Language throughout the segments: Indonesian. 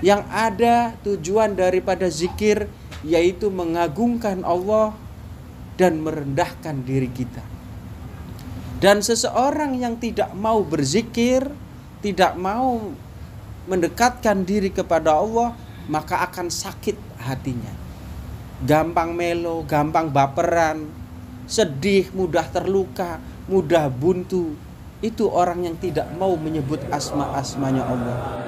Yang ada tujuan daripada zikir yaitu mengagungkan Allah dan merendahkan diri kita. Dan seseorang yang tidak mau berzikir, tidak mau mendekatkan diri kepada Allah, maka akan sakit hatinya. Gampang melo, gampang baperan, sedih, mudah terluka, mudah buntu. Itu orang yang tidak mau menyebut asma-asmanya Allah.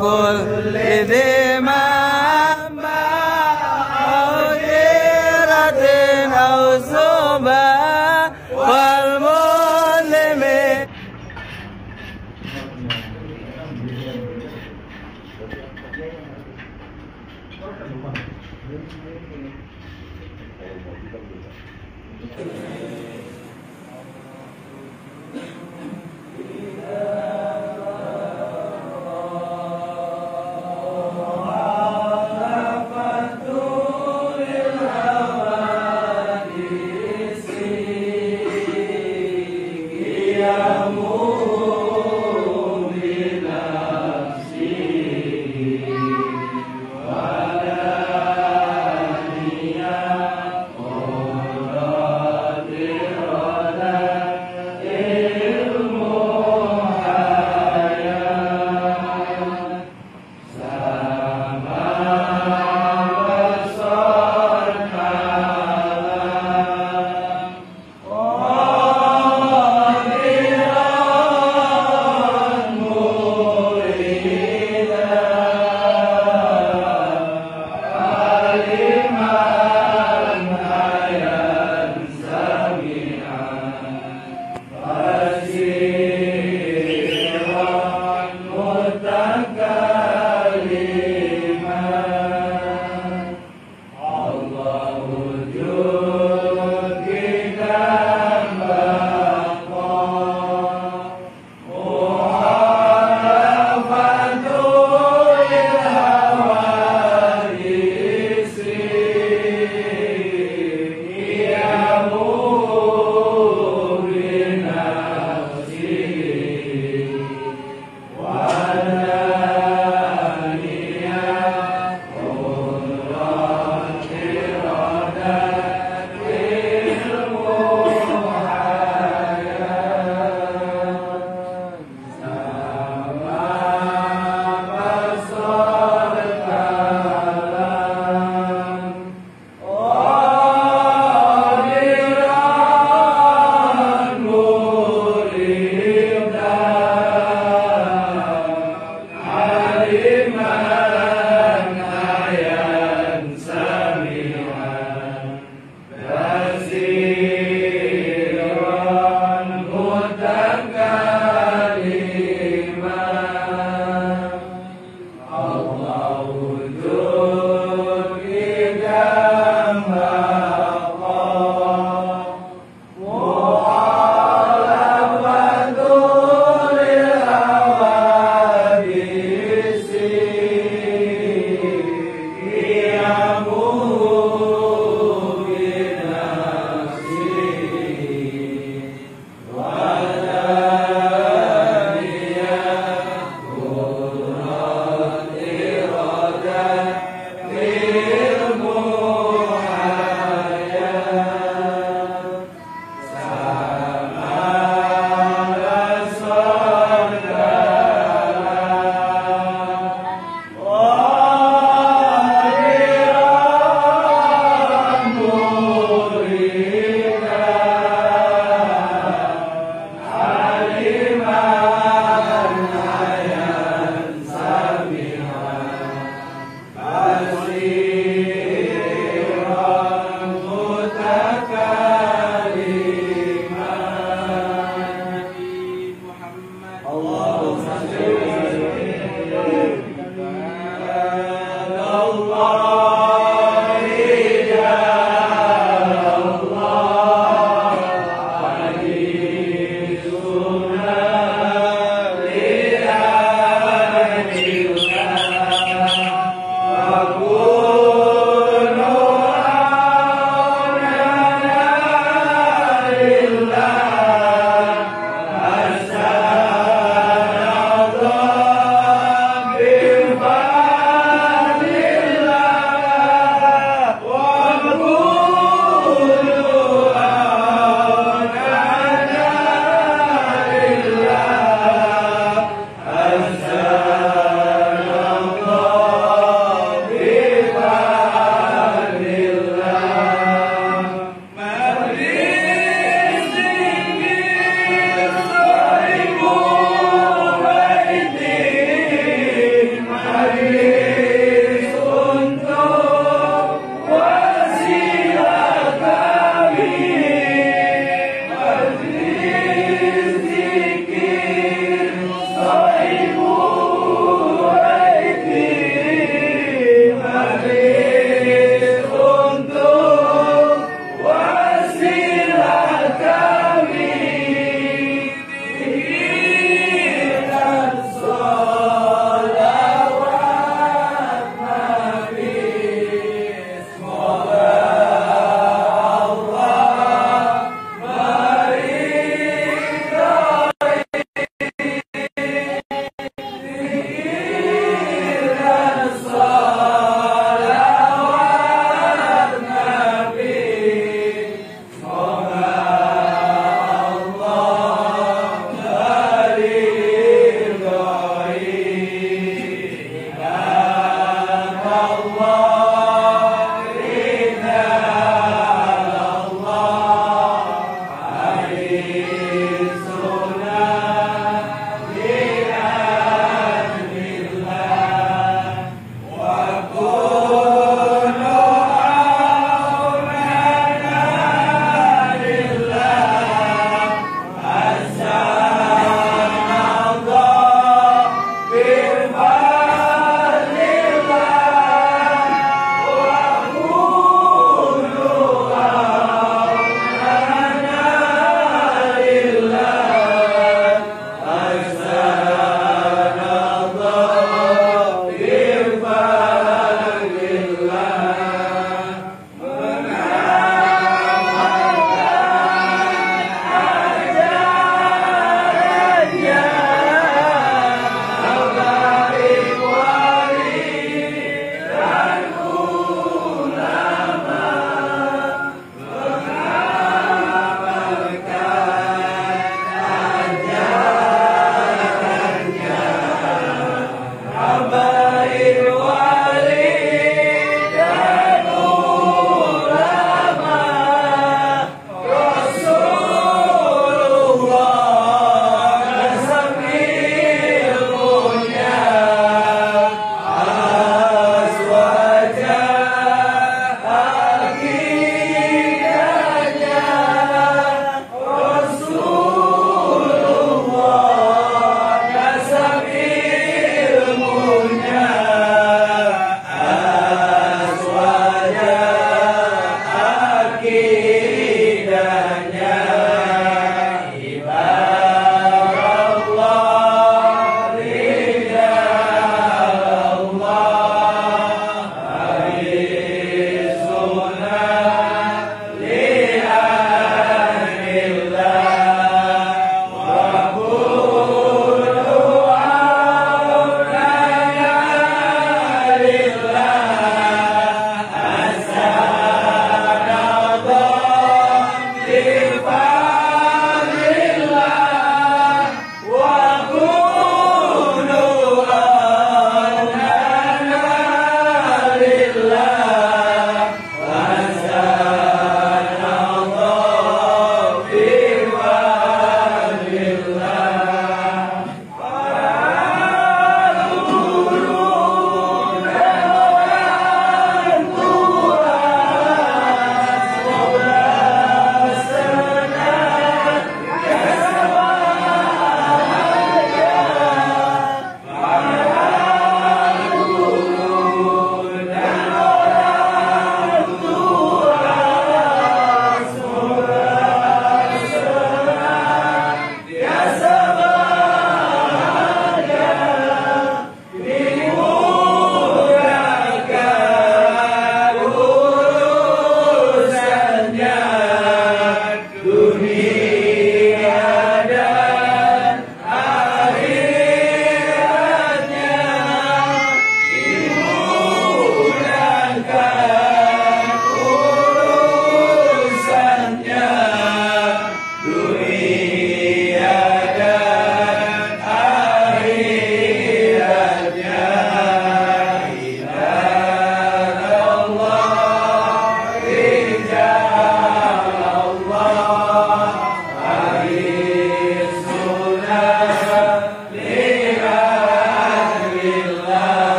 كل ذي منبع أو جيرة أو زبا والمسلمين.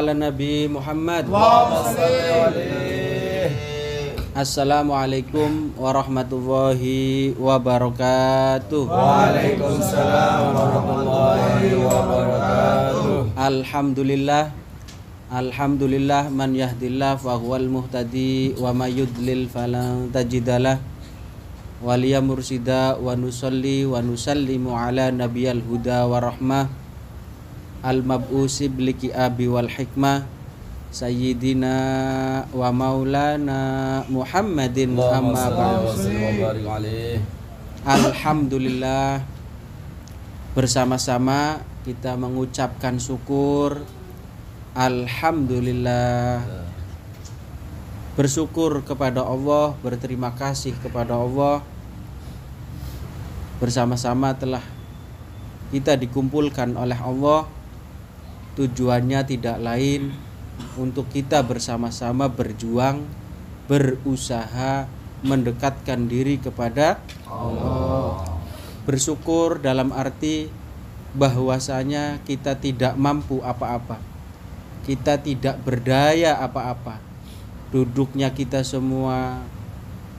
ala Nabi Muhammad. Assalamualaikum warahmatullahi wabarakatuh. Waalaikumsalam warahmatullahi wabarakatuh. Alhamdulillah man yahdillah fahuwal muhtadi wa may yudlil falan tajidalah waliya mursida wa nusalli wa nusallimu ala nabiyal huda wa rahmah al-mab'usi bliki abi wal hikmah sayyidina wa maulana Muhammadin amma ba'du. Alhamdulillah, bersama-sama kita mengucapkan syukur. Alhamdulillah, bersyukur kepada Allah, berterima kasih kepada Allah. Bersama-sama telah kita dikumpulkan oleh Allah. Tujuannya tidak lain untuk kita bersama-sama berjuang, berusaha mendekatkan diri kepada Allah. Bersyukur dalam arti bahwasanya kita tidak mampu apa-apa, kita tidak berdaya apa-apa. Duduknya kita semua,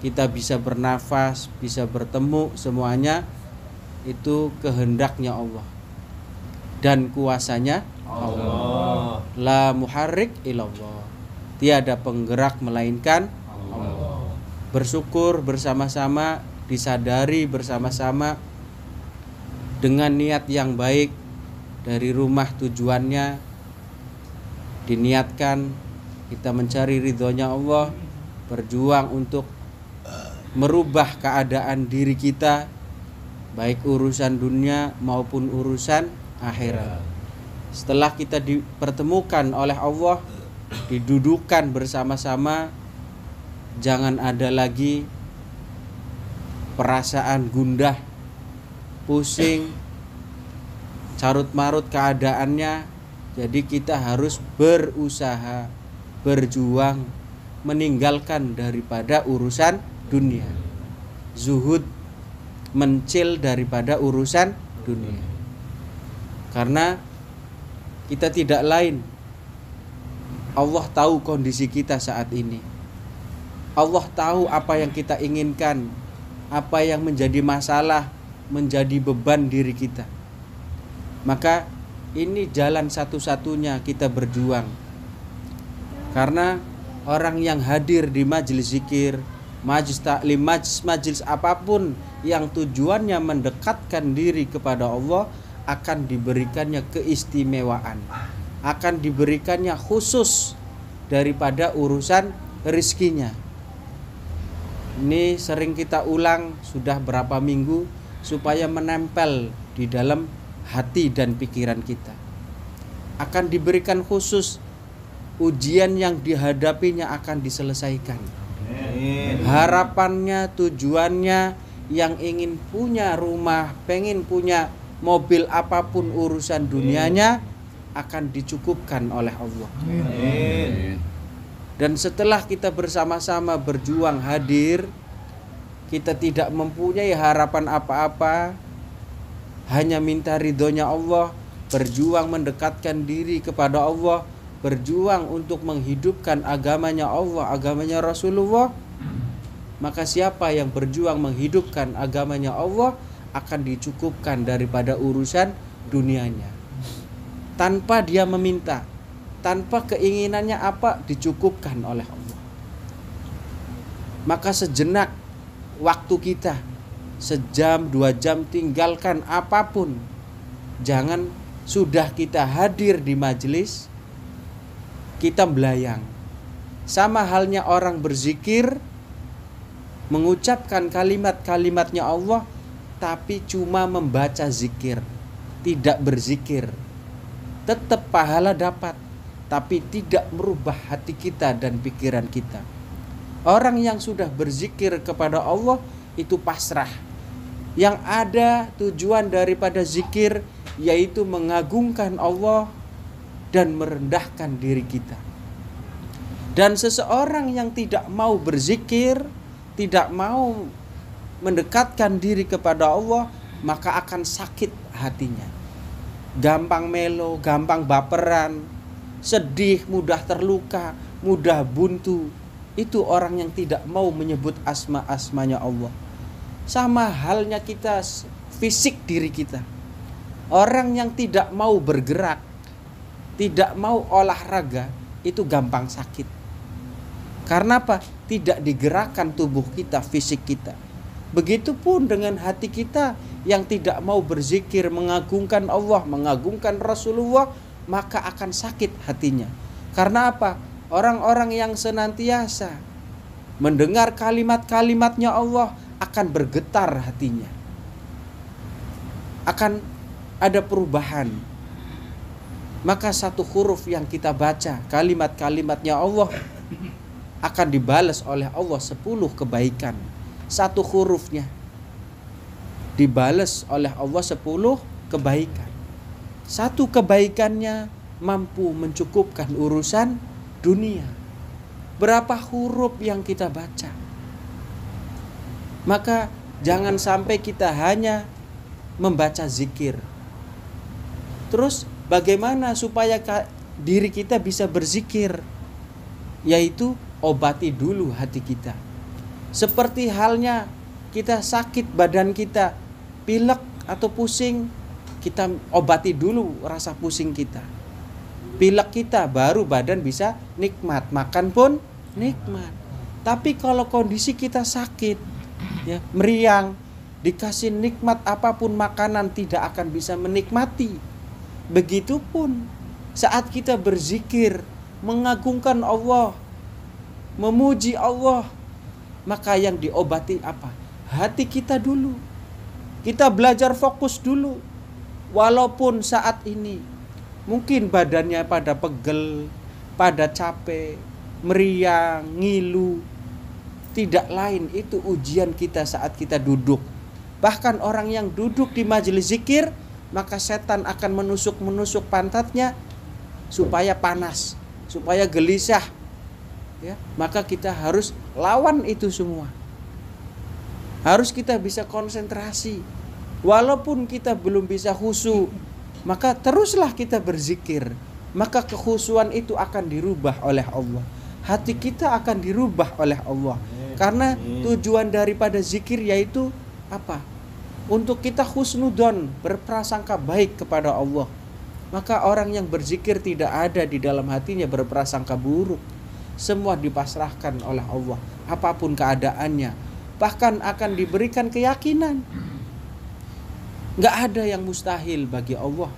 kita bisa bernafas, bisa bertemu, semuanya itu kehendaknya Allah dan kuasanya Allah. La muharrik illallah, tiada penggerak melainkan Allah. Bersyukur bersama-sama, disadari bersama-sama dengan niat yang baik. Dari rumah tujuannya diniatkan kita mencari ridhonya Allah, berjuang untuk merubah keadaan diri kita, baik urusan dunia maupun urusan akhirat. Setelah kita dipertemukan oleh Allah, didudukan bersama-sama, jangan ada lagi perasaan gundah, pusing, carut marut keadaannya. Jadi kita harus berusaha, berjuang, meninggalkan daripada urusan dunia, zuhud, mencil daripada urusan dunia. Karena kita tidak lain, Allah tahu kondisi kita saat ini. Allah tahu apa yang kita inginkan, apa yang menjadi masalah, menjadi beban diri kita. Maka ini jalan satu-satunya kita berjuang. Karena orang yang hadir di majelis zikir, majelis taklim, majelis apapun yang tujuannya mendekatkan diri kepada Allah, akan diberikannya keistimewaan, akan diberikannya khusus daripada urusan rizkinya. Ini sering kita ulang sudah berapa minggu supaya menempel di dalam hati dan pikiran kita. Akan diberikan khusus, ujian yang dihadapinya akan diselesaikan. Harapannya, tujuannya, yang ingin punya rumah, pengen punya mobil, apapun urusan dunianya akan dicukupkan oleh Allah. Dan setelah kita bersama-sama berjuang hadir, kita tidak mempunyai harapan apa-apa, hanya minta ridhonya Allah, berjuang mendekatkan diri kepada Allah, berjuang untuk menghidupkan agamanya Allah, agamanya Rasulullah. Maka siapa yang berjuang menghidupkan agamanya Allah akan dicukupkan daripada urusan dunianya tanpa dia meminta. tanpa keinginannya apa dicukupkan oleh Allah. Maka sejenak waktu kita, sejam 2 jam, tinggalkan apapun. Jangan sudah kita hadir di majelis kita belayang. Sama halnya orang berzikir, mengucapkan kalimat-kalimatnya Allah, tapi cuma membaca zikir, tidak berzikir. Tetap pahala dapat, tapi tidak merubah hati kita dan pikiran kita. Orang yang sudah berzikir kepada Allah itu pasrah. Yang ada tujuan daripada zikir yaitu mengagungkan Allah dan merendahkan diri kita. Dan seseorang yang tidak mau berzikir, tidak mau mendekatkan diri kepada Allah, maka akan sakit hatinya. Gampang melo, gampang baperan, sedih, mudah terluka, mudah buntu. Itu orang yang tidak mau menyebut asma-asmanya Allah. Sama halnya kita, fisik diri kita. Orang yang tidak mau bergerak, tidak mau olahraga, itu gampang sakit. Karena apa? Tidak digerakkan tubuh kita, fisik kita. Begitupun dengan hati kita yang tidak mau berzikir, mengagungkan Allah, mengagungkan Rasulullah, maka akan sakit hatinya. Karena apa? Orang-orang yang senantiasa mendengar kalimat-kalimatnya Allah akan bergetar hatinya. Akan ada perubahan. Maka satu huruf yang kita baca, kalimat-kalimatnya Allah, akan dibalas oleh Allah 10 kebaikan. Satu hurufnya dibalas oleh Allah 10 kebaikan. Satu kebaikannya mampu mencukupkan urusan dunia. Berapa huruf yang kita baca? Maka jangan sampai kita hanya membaca zikir. Terus bagaimana supaya diri kita bisa berzikir? Yaitu obati dulu hati kita. Seperti halnya kita sakit badan kita, pilek atau pusing, kita obati dulu rasa pusing kita. Pilek kita baru badan bisa nikmat, makan pun nikmat. Tapi kalau kondisi kita sakit, ya, meriang, dikasih nikmat apapun makanan tidak akan bisa menikmati. Begitupun saat kita berzikir, mengagungkan Allah, memuji Allah, maka yang diobati apa? Hati kita dulu. Kita belajar fokus dulu. Walaupun saat ini mungkin badannya pada pegel, pada capek, meriang, ngilu, tidak lain itu ujian kita saat kita duduk. Bahkan orang yang duduk di majelis zikir, maka setan akan menusuk-menusuk pantatnya supaya panas, supaya gelisah. Ya, maka kita harus lawan itu semua. Harus kita bisa konsentrasi. Walaupun kita belum bisa khusyuk, maka teruslah kita berzikir. Maka kekhusyuan itu akan dirubah oleh Allah. Hati kita akan dirubah oleh Allah. Karena tujuan daripada zikir yaitu apa? Untuk kita husnudon, berprasangka baik kepada Allah. Maka orang yang berzikir tidak ada di dalam hatinya berprasangka buruk. Semua dipasrahkan oleh Allah, apapun keadaannya. Bahkan akan diberikan keyakinan. Gak ada yang mustahil bagi Allah.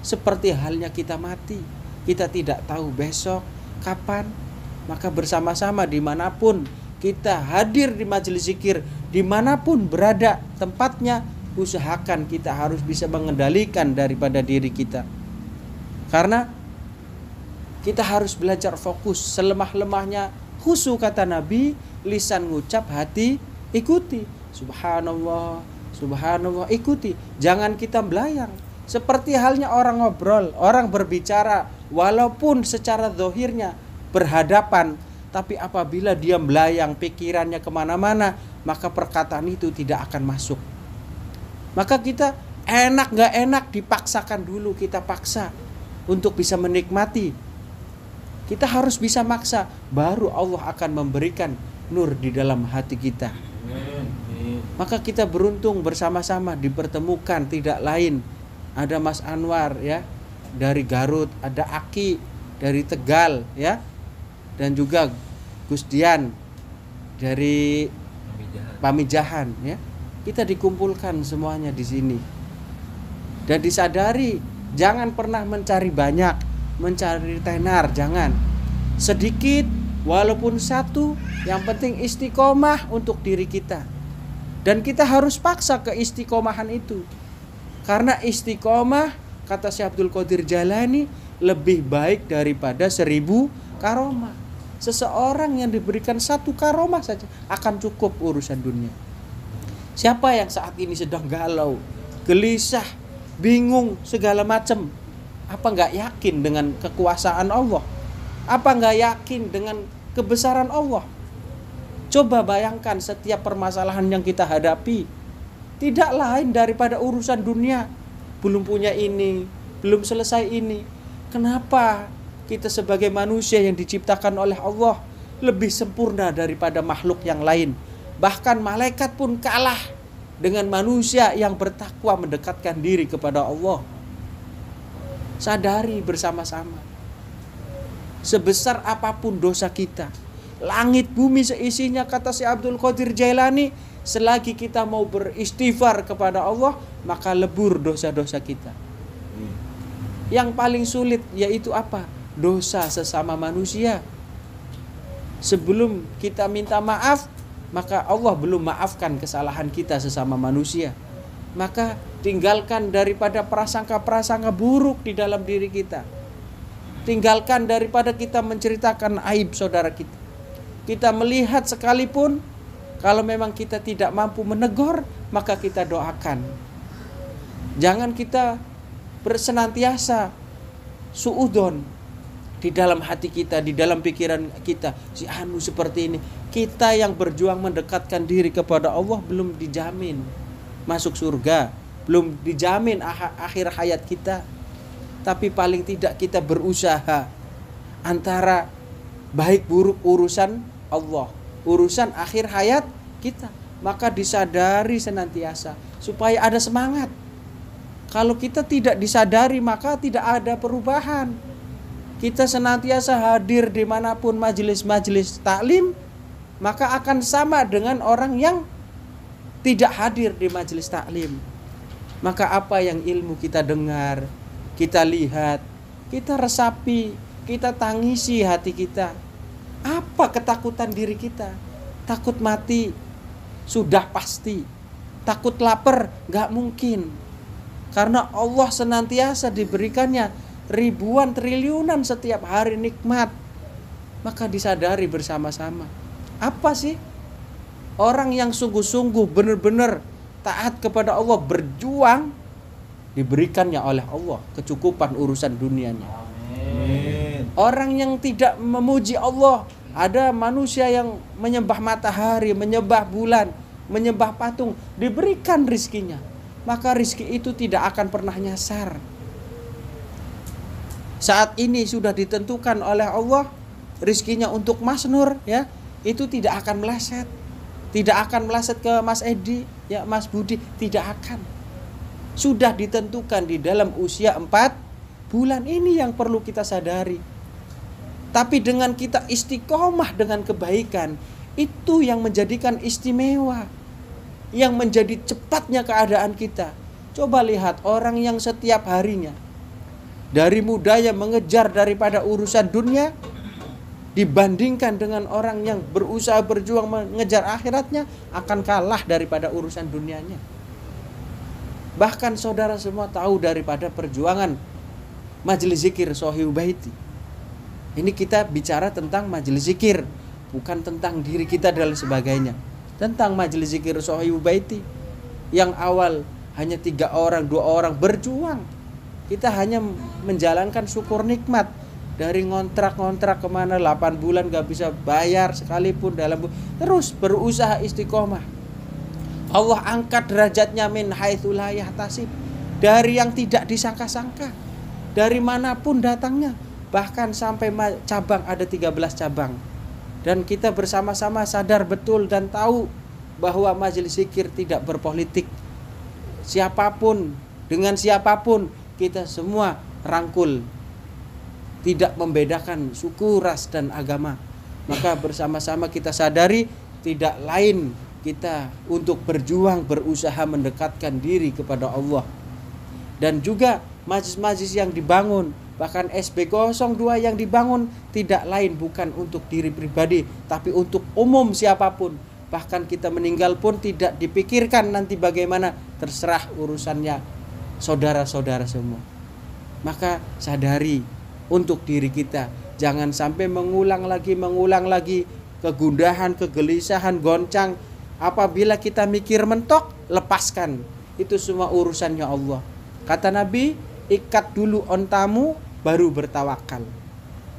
Seperti halnya kita mati, kita tidak tahu besok kapan. Maka bersama-sama dimanapun kita hadir di majelis zikir, dimanapun berada tempatnya, usahakan kita harus bisa mengendalikan daripada diri kita. Karena kita harus belajar fokus. Selemah-lemahnya khusyuk kata Nabi, lisan ngucap, hati ikuti. Subhanallah, subhanallah, ikuti. Jangan kita belayang. Seperti halnya orang ngobrol, orang berbicara, walaupun secara zahirnya berhadapan, tapi apabila dia melayang, pikirannya kemana-mana, maka perkataan itu tidak akan masuk. Maka kita enak gak enak dipaksakan dulu, kita paksa untuk bisa menikmati. Kita harus bisa maksa, baru Allah akan memberikan nur di dalam hati kita. Maka kita beruntung bersama-sama dipertemukan, tidak lain. Ada Mas Anwar ya dari Garut, ada Aki dari Tegal ya, dan juga Gus Dian dari Pamijahan ya. Kita dikumpulkan semuanya di sini. Dan disadari, jangan pernah mencari banyak, mencari tenar, jangan. Sedikit walaupun satu, yang penting istiqomah untuk diri kita. Dan kita harus paksa keistiqomahan itu. Karena istiqomah, kata Syekh Abdul Qadir Jailani, lebih baik daripada 1000 karomah. Seseorang yang diberikan 1 karomah saja akan cukup urusan dunia. Siapa yang saat ini sedang galau, gelisah, bingung, segala macam, apa nggak yakin dengan kekuasaan Allah? Apa nggak yakin dengan kebesaran Allah? Coba bayangkan setiap permasalahan yang kita hadapi tidak lain daripada urusan dunia. Belum punya ini, belum selesai ini. Kenapa kita sebagai manusia yang diciptakan oleh Allah lebih sempurna daripada makhluk yang lain? Bahkan malaikat pun kalah dengan manusia yang bertakwa mendekatkan diri kepada Allah. Sadari bersama-sama. Sebesar apapun dosa kita, langit bumi seisinya, kata Syekh Abdul Qadir Jailani, selagi kita mau beristighfar kepada Allah, maka lebur dosa-dosa kita. Yang paling sulit yaitu apa? Dosa sesama manusia. Sebelum kita minta maaf, maka Allah belum maafkan kesalahan kita sesama manusia. Maka tinggalkan daripada prasangka-prasangka buruk di dalam diri kita. Tinggalkan daripada kita menceritakan aib saudara kita. Kita melihat sekalipun, kalau memang kita tidak mampu menegur, maka kita doakan. Jangan kita bersenantiasa suudon di dalam hati kita, di dalam pikiran kita, si anu seperti ini. Kita yang berjuang mendekatkan diri kepada Allah belum dijamin masuk surga, belum dijamin akhir hayat kita. Tapi paling tidak kita berusaha antara baik buruk urusan Allah, urusan akhir hayat kita. Maka disadari senantiasa supaya ada semangat. Kalau kita tidak disadari, maka tidak ada perubahan. Kita senantiasa hadir dimanapun majelis-majelis taklim, maka akan sama dengan orang yang tidak hadir di majelis taklim. Maka apa yang ilmu kita dengar, kita lihat, kita resapi, kita tangisi hati kita. Apa ketakutan diri kita? Takut mati, sudah pasti. Takut lapar, gak mungkin. Karena Allah senantiasa diberikannya ribuan triliunan setiap hari nikmat. Maka disadari bersama-sama. Apa sih? Orang yang sungguh-sungguh benar-benar taat kepada Allah, berjuang, diberikannya oleh Allah kecukupan urusan dunianya. Amin. Orang yang tidak memuji Allah, ada manusia yang menyembah matahari, menyembah bulan, menyembah patung, diberikan rizkinya. Maka rizki itu tidak akan pernah nyasar. Saat ini sudah ditentukan oleh Allah rizkinya untuk Mas Nur, ya, itu tidak akan meleset. Tidak akan meleset ke Mas Edi, ya, Mas Budi, tidak akan. Sudah ditentukan di dalam usia 4 bulan ini yang perlu kita sadari. Tapi dengan kita istiqomah dengan kebaikan, itu yang menjadikan istimewa, yang menjadi cepatnya keadaan kita. Coba lihat orang yang setiap harinya dari mudanya mengejar daripada urusan dunia, dibandingkan dengan orang yang berusaha berjuang mengejar akhiratnya, akan kalah daripada urusan dunianya. Bahkan saudara semua tahu daripada perjuangan majelis zikir Sohibul Baiti. Ini kita bicara tentang majelis zikir, bukan tentang diri kita dan sebagainya. Tentang majelis zikir Sohibul Baiti yang awal hanya 3 orang, 2 orang berjuang. Kita hanya menjalankan syukur nikmat. Dari ngontrak-ngontrak kemana 8 bulan gak bisa bayar sekalipun dalam terus berusaha istiqomah. Allah angkat derajatnya min haitsu la yahtasib, dari yang tidak disangka-sangka, dari manapun datangnya, bahkan sampai cabang ada 13 cabang. Dan kita bersama-sama sadar betul dan tahu bahwa majelis zikir tidak berpolitik. Siapapun, dengan siapapun, kita semua rangkul. tidak membedakan suku, ras, dan agama. Maka bersama-sama kita sadari tidak lain kita untuk berjuang, berusaha mendekatkan diri kepada Allah. Dan juga majlis-majlis yang dibangun, bahkan SB02 yang dibangun tidak lain bukan untuk diri pribadi, tapi untuk umum siapapun. Bahkan kita meninggal pun tidak dipikirkan nanti bagaimana, terserah urusannya saudara-saudara semua. Maka sadari untuk diri kita, jangan sampai mengulang lagi kegundahan, kegelisahan, goncang. Apabila kita mikir mentok, lepaskan. Itu semua urusannya Allah. Kata Nabi, ikat dulu ontamu baru bertawakal.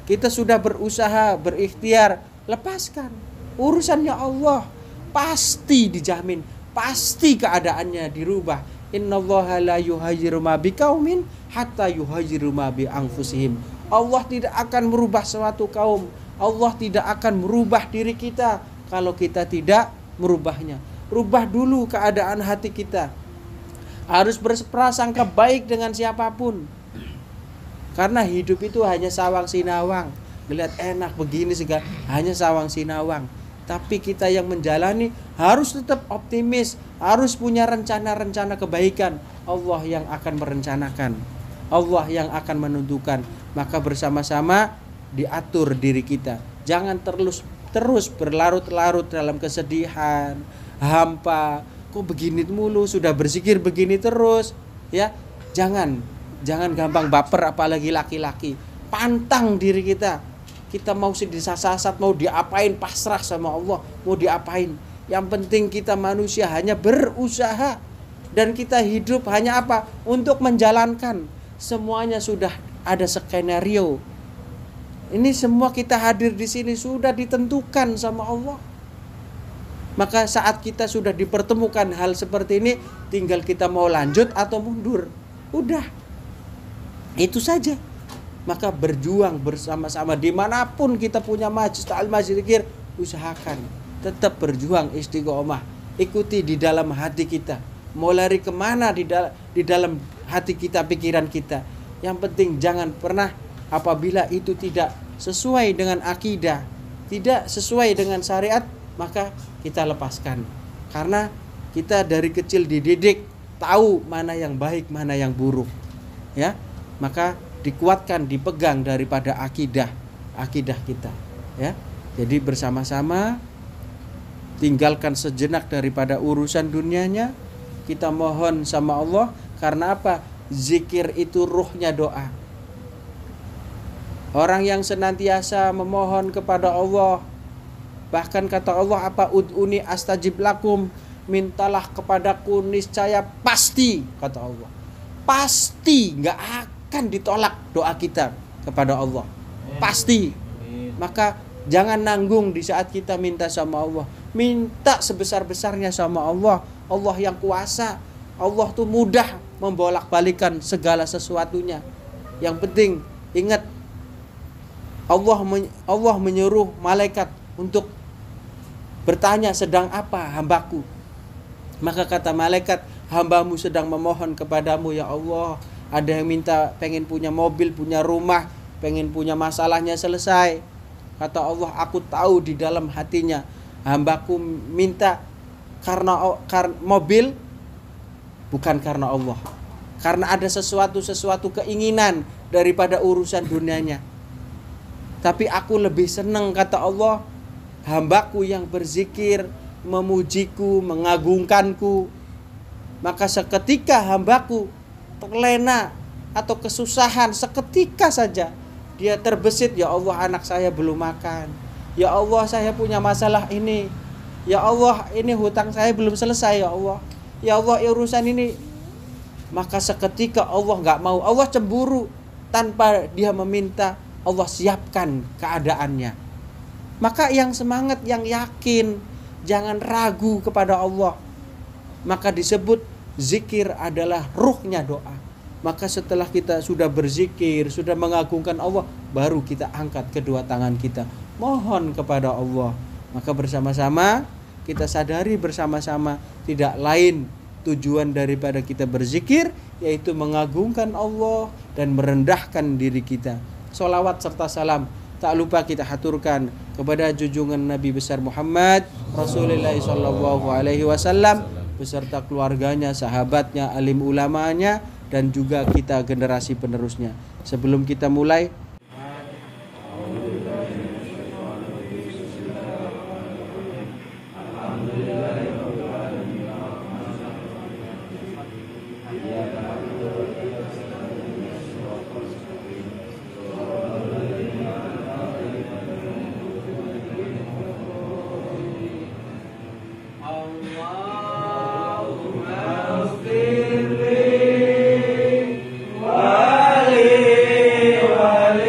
Kita sudah berusaha, berikhtiar, lepaskan. Urusannya Allah. Pasti dijamin, pasti keadaannya dirubah. Innallaha la yughayyiru ma biqaumin hatta yughayyiru ma bi anfusihim. Allah tidak akan merubah suatu kaum, Allah tidak akan merubah diri kita kalau kita tidak merubahnya. Rubah dulu keadaan hati kita. Harus berprasangka baik dengan siapapun. Karena hidup itu hanya sawang sinawang. Lihat enak begini segala, hanya sawang sinawang. Tapi kita yang menjalani harus tetap optimis, harus punya rencana-rencana kebaikan. Allah yang akan merencanakan, Allah yang akan menentukan. Maka bersama-sama diatur diri kita. Jangan terus berlarut-larut dalam kesedihan, hampa. Kok begini mulu, sudah berzikir begini terus, ya. Jangan gampang baper, apalagi laki-laki. Pantang diri kita. Kita mau disasat, mau diapain, pasrah sama Allah, mau diapain. Yang penting kita manusia hanya berusaha. Dan kita hidup hanya apa? Untuk menjalankan. Semuanya sudah ada skenario. Ini semua kita hadir di sini sudah ditentukan sama Allah. Maka saat kita sudah dipertemukan hal seperti ini, tinggal kita mau lanjut atau mundur. Udah. Itu saja. Maka berjuang bersama-sama dimanapun kita punya majlis ta'lim, majlis zikir, usahakan tetap berjuang istiqomah. Ikuti di dalam hati kita. Mau lari kemana di dalam hati kita, pikiran kita. Yang penting jangan pernah apabila itu tidak sesuai dengan akidah, tidak sesuai dengan syariat, maka kita lepaskan. Karena kita dari kecil dididik tahu mana yang baik, mana yang buruk. Ya, maka dikuatkan, dipegang daripada akidah kita, ya. Jadi bersama-sama tinggalkan sejenak daripada urusan dunianya, kita mohon sama Allah. Karena apa? Zikir itu ruhnya doa. Orang yang senantiasa memohon kepada Allah, bahkan kata Allah apa? Ud'uni astajib lakum, mintalah kepadaku niscaya pasti, kata Allah. Pasti, enggak akan ditolak doa kita kepada Allah. Pasti. Maka jangan nanggung di saat kita minta sama Allah. Minta sebesar-besarnya sama Allah. Allah yang kuasa. Allah tuh mudah membolak-balikan segala sesuatunya. Yang penting ingat, Allah menyuruh malaikat untuk bertanya, sedang apa hambaku? Maka kata malaikat, hambamu sedang memohon kepadamu ya Allah. Ada yang minta pengen punya mobil, punya rumah, pengen punya masalahnya selesai. Kata Allah, aku tahu di dalam hatinya hambaku minta karena mobil, bukan karena Allah. Karena ada sesuatu keinginan daripada urusan dunianya. Tapi aku lebih senang, kata Allah, hambaku yang berzikir, memujiku, mengagungkanku. Maka seketika hambaku terlena atau kesusahan, seketika saja dia terbesit, ya Allah anak saya belum makan, ya Allah saya punya masalah ini, ya Allah ini hutang saya belum selesai, ya Allah urusan ini. Maka seketika Allah gak mau, Allah cemburu, tanpa dia meminta Allah siapkan keadaannya. Maka yang semangat, yang yakin, jangan ragu kepada Allah. Maka disebut zikir adalah ruhnya doa. Maka setelah kita sudah berzikir, sudah mengagungkan Allah, baru kita angkat kedua tangan kita, mohon kepada Allah. Maka bersama-sama kita sadari bersama-sama tidak lain tujuan daripada kita berzikir, yaitu mengagungkan Allah dan merendahkan diri kita. solawat serta salam. Tak lupa kita haturkan kepada junjungan Nabi besar Muhammad Rasulullah sallallahu alaihi wasallam beserta keluarganya, sahabatnya, alim ulamanya, dan juga kita generasi penerusnya. Sebelum kita mulai, Wali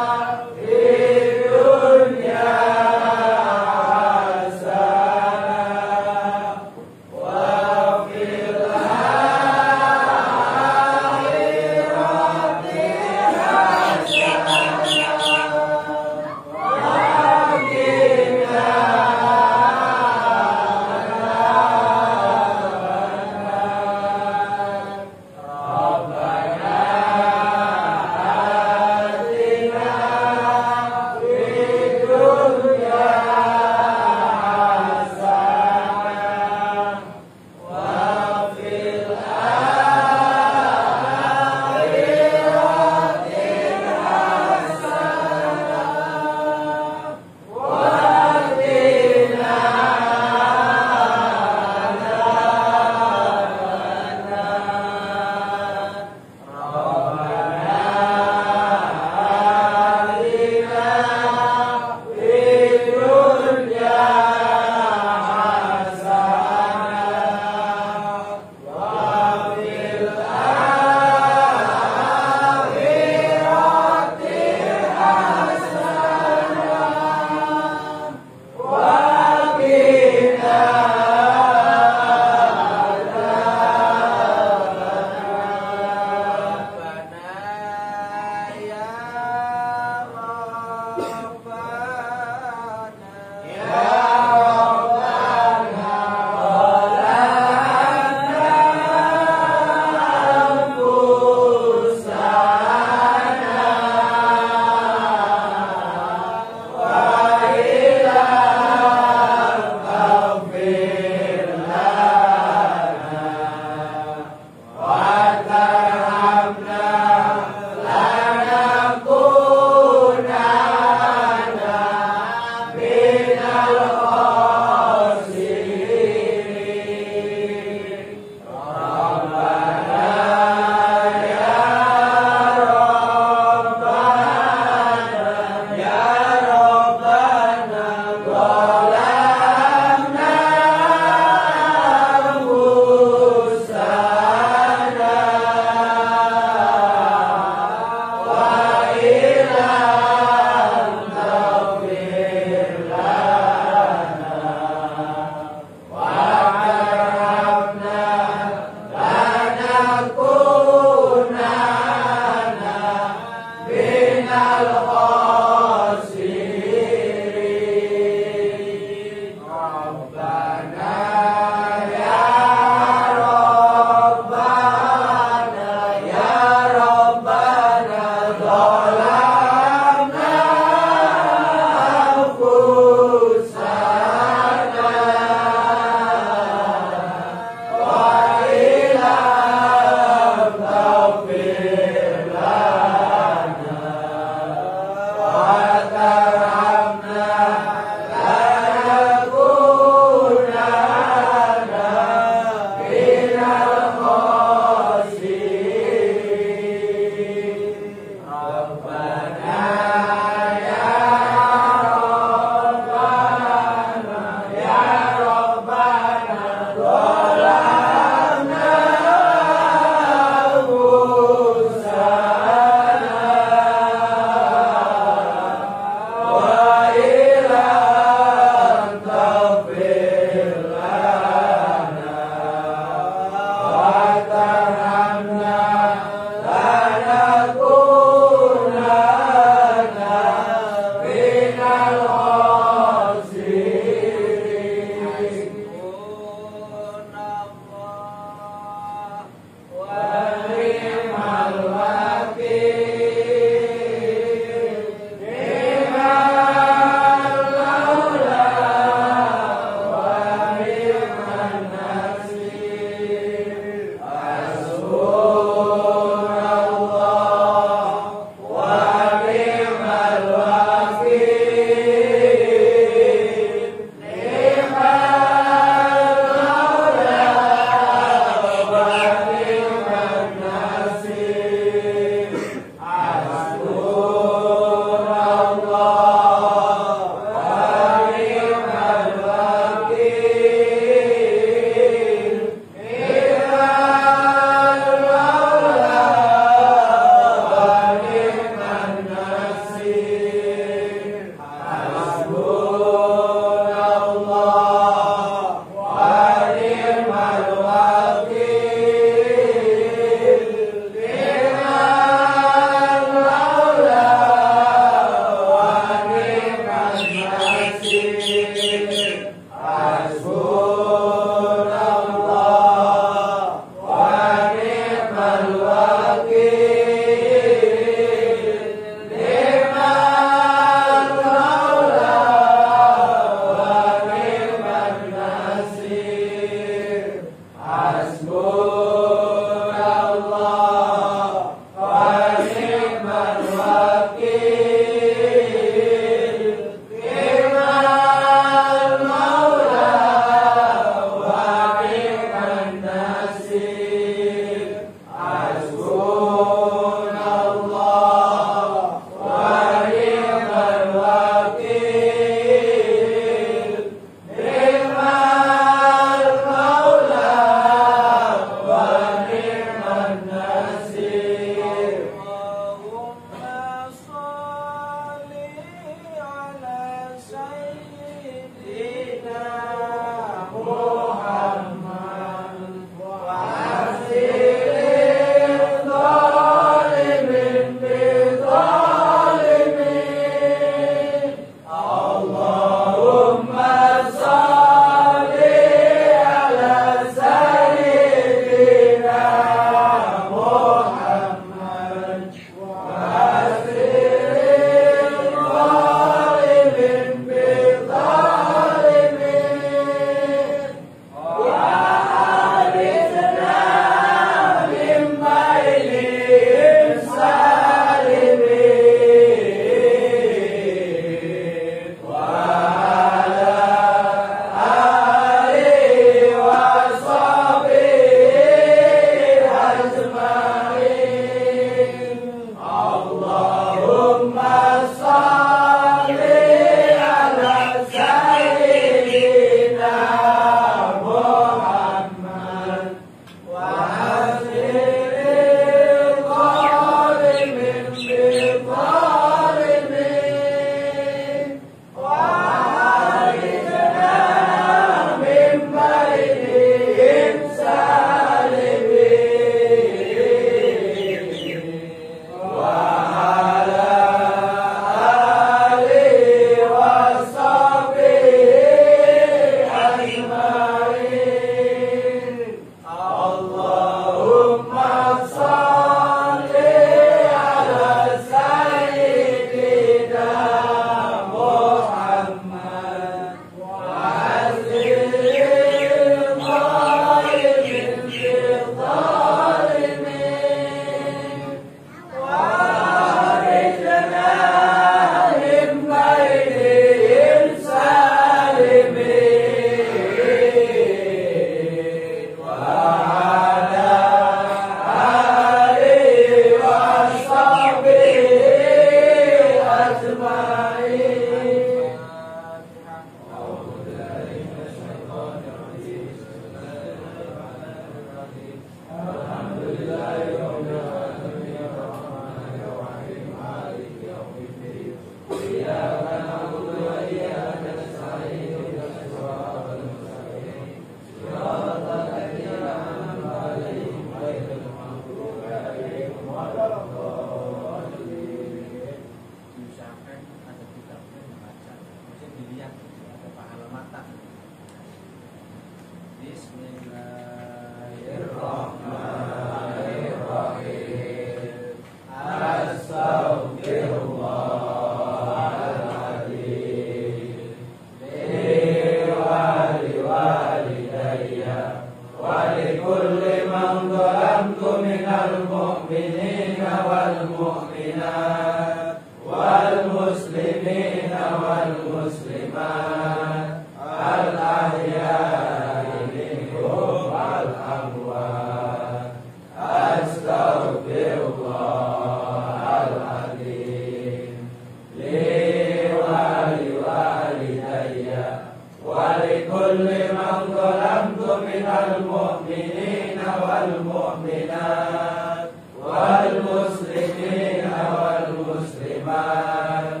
والمؤمنات والمسلمين والمسلمات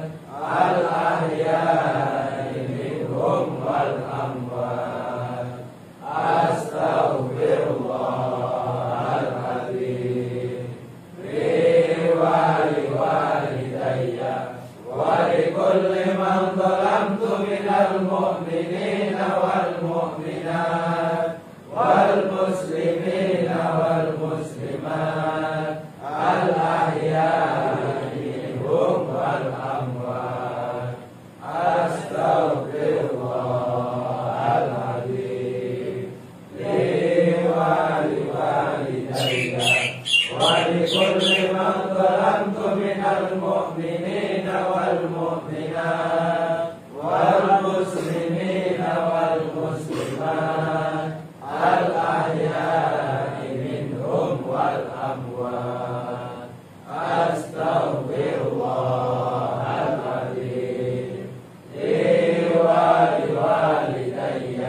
الأحياء منهم والأموات أستغفر الله العظيم لي ولوالدي ولكل من ظلمت من المؤمنين والمؤمنات والمسلمين والمسلمات الأحياء منهم والأموات أستغفر الله العظيم لي ولوالدي ولكل من ظلمت من المؤمنين والمؤمنات والمسلمين والمسلمات الأحياء منهم والأموات أستغفر الله العظيم لي ولوالدي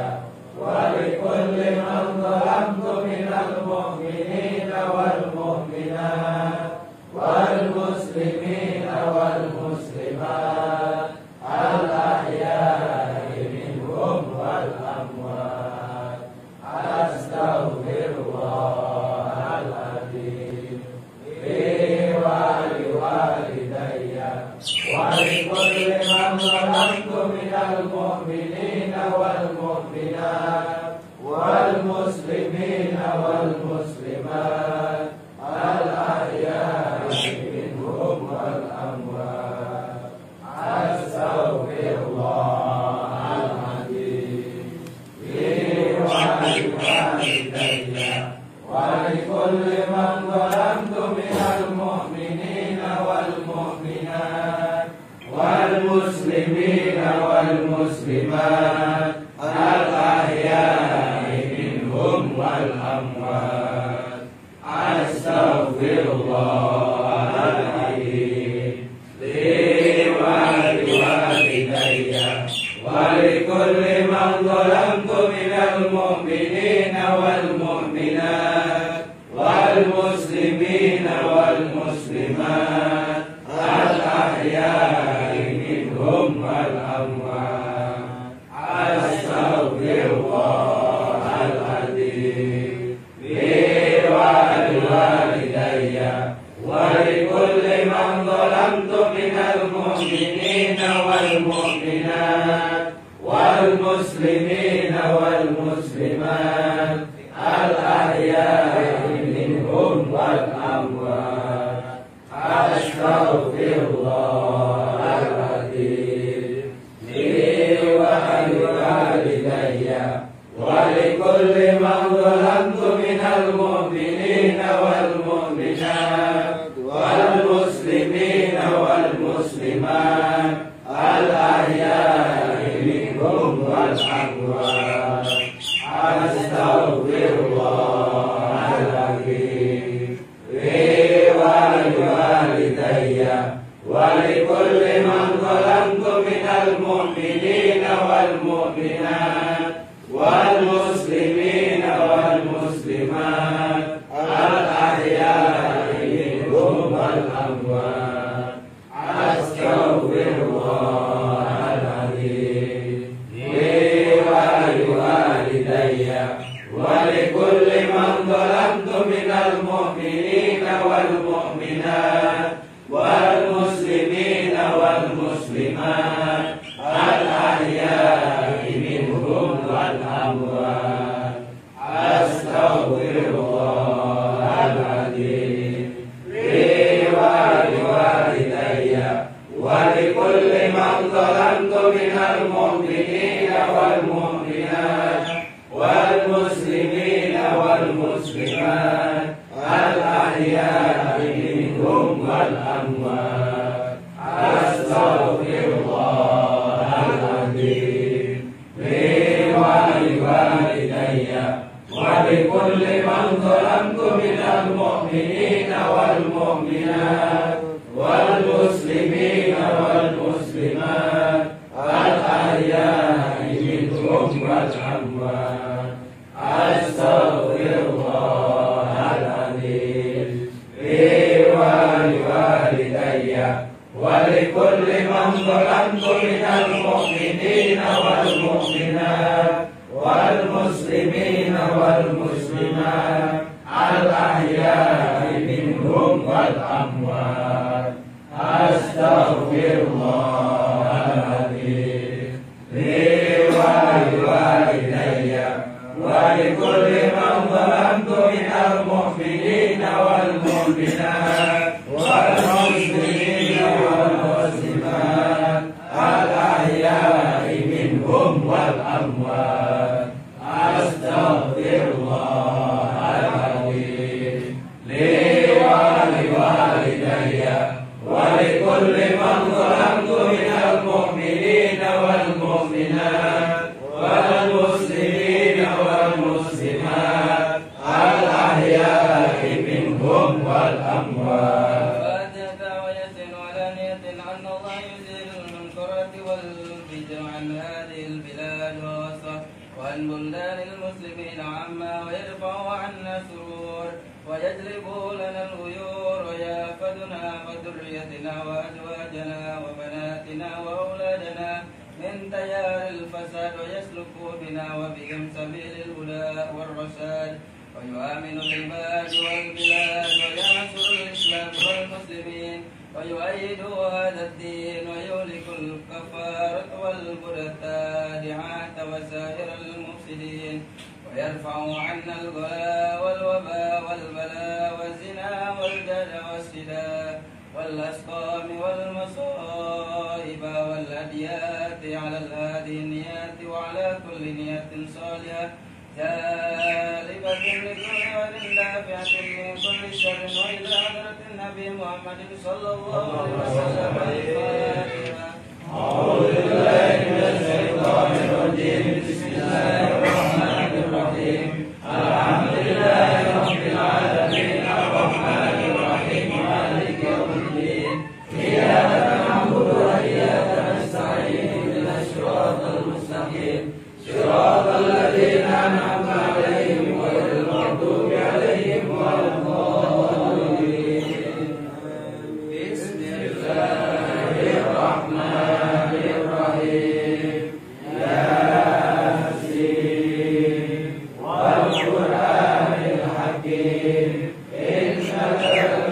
ولكل من ظلمت من المؤمنين والمؤمنات والمسلمين والمسلمات الأحياء منهم والأموات أستغفر الله العظيم لي ولوالدي ولكل من ظلمت من المؤمنين والمؤمنات والمسلمين والمسلمات الأحياء منهم والأموات أستغفر الله العظيم لي ولوالدي ولكل من ظلمت من المؤمنين والمؤمنات والمسلمين والمسلمات الأحياء منهم والأموات أستغفر الله العظيم لي ولوالدي ولكل من ظلمت من المؤمنين والمؤمنات والمسلمين والمسلمات الأحياء منهم والأموات أستغفر الله العظيم لي ولوالدي ولكل من ظلمت من المؤمنين والمؤمنات والمسلمين والمسلمات الأحياء منهم والأموات أستغفر الله العظيم لي ولوالدي ولكل من ظلمت من المؤمنين والمؤمنات والمسلمين والمسلمات الأحياء منهم والأموات أستغفر الله العظيم لي ولوالدي ولكل من ظلمت من المؤمنين والمؤمنات والمسلمين والمسلمات الأحياء منهم والأموات أستغفر الله العظيم لي ولوالدي ولكل من ظلمت من المؤمنين والمؤمنات والمسلمين والمسلمات الأحياء منهم والأموات أستغفر الله العظيم لي ولوالدي ولكل من ظلمت من المؤمنين والمؤمنات والمسلمين والمسلمات الأحياء منهم والأموات أستغفر الله العظيم لي ولوالدي ولكل من ظلمت من المؤمنين والمؤمنات والمسلمين والمسلمات الأحياء منهم والأموات أستغفر الله الأحياء منهم والأموات أستغفر الله العظيم لي ولوالدي ولكل من ظلمت من المؤمنين والمؤمنات والمسلمين والمسلمات الأحياء منهم والأموات أستغفر الله العظيم لي ولوالدي ولكل من ظلمت من المؤمنين والمؤمنات والمسلمين والمسلمات الأحياء منهم والأموات. ويسن علانية أن الله يزيل المنكرات والفجر عن هذه البلاد ووسط وعن بلدان المسلمين عما ويرفع عنا السرور ويجلب لنا الغيور ويأخذنا وذريتنا وأزواجنا وبناتنا وأولادنا من تيار الفساد ويسلك بنا وبهم سبيل الهدى والرشاد ويؤمن العباد والبلاد وينصر الإسلام والمسلمين ويؤيد هذا الدين ويهلك الكفارة والمبتدعات وسائر المفسدين ويرفع عنا الغلاء والوباء والبلاء والزنا والجهل والسداء والأسقام والمصائب والأديات على هذه النيات وعلى كل نية صالحة جالبة لكل خير دافعة من كل شر وإلى حضرة النبي محمد صلى الله عليه وسلم. أعوذ بالله من الشيطان الرجيم. بسم الله الرحمن الرحيم. الحمد لله رب العالمين الرحمن الرحيم مالك يوم الدين إياك نعبد وإياك نستعين اهدنا الصراط المستقيم صراط الذين أنعمت عليهم غير المغضوب عليهم ولا الضالين. بسم الله الرحمن الرحيم. ياسين والقرآن الحكيم إنك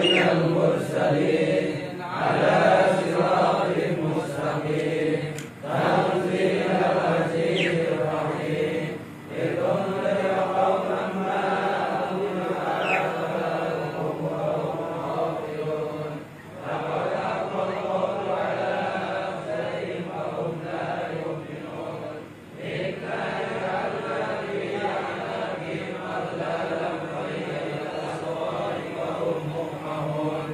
لمن المرسلين على صراط مستقيم تنزيل العزيز الرحيم لتنذر قوما ما أنزل آباؤهم وهم غافلون لقد حق القول على أكثرهم وهم لا يؤمنون إنا جعلنا في أعناقهم أغلالا فهي إلى الأسوار وهم مقمحون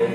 Wa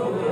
man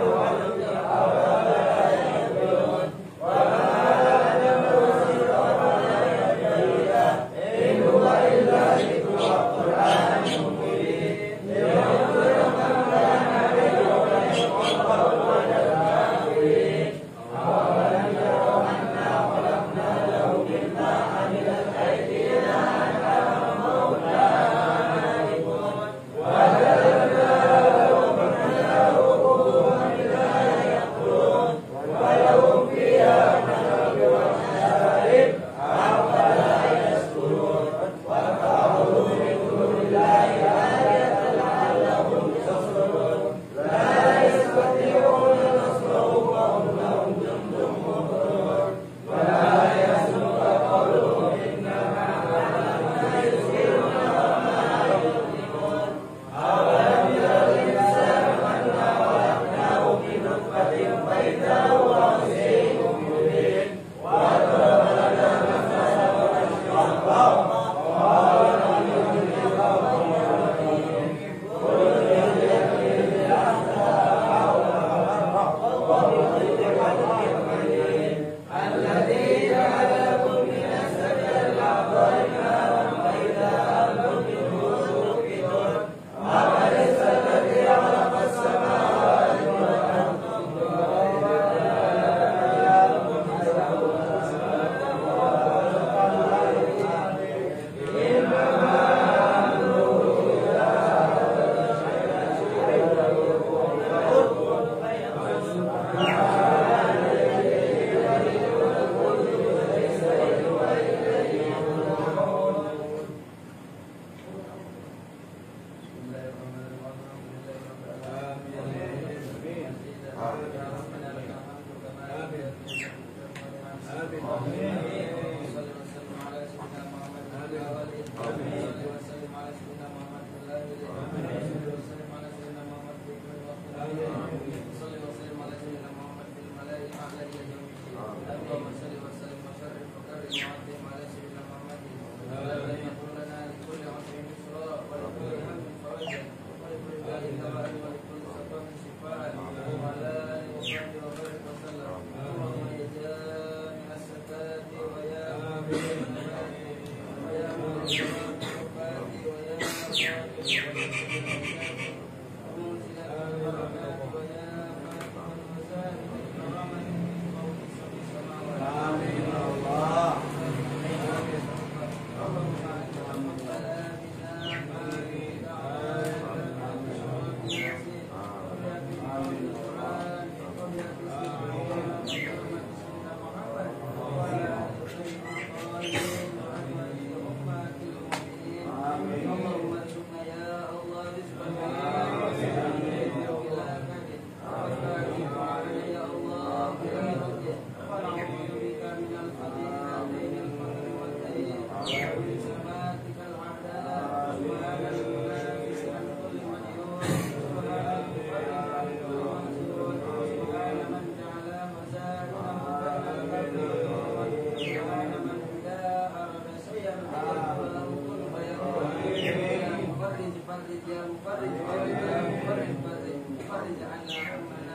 فرج عنا همنا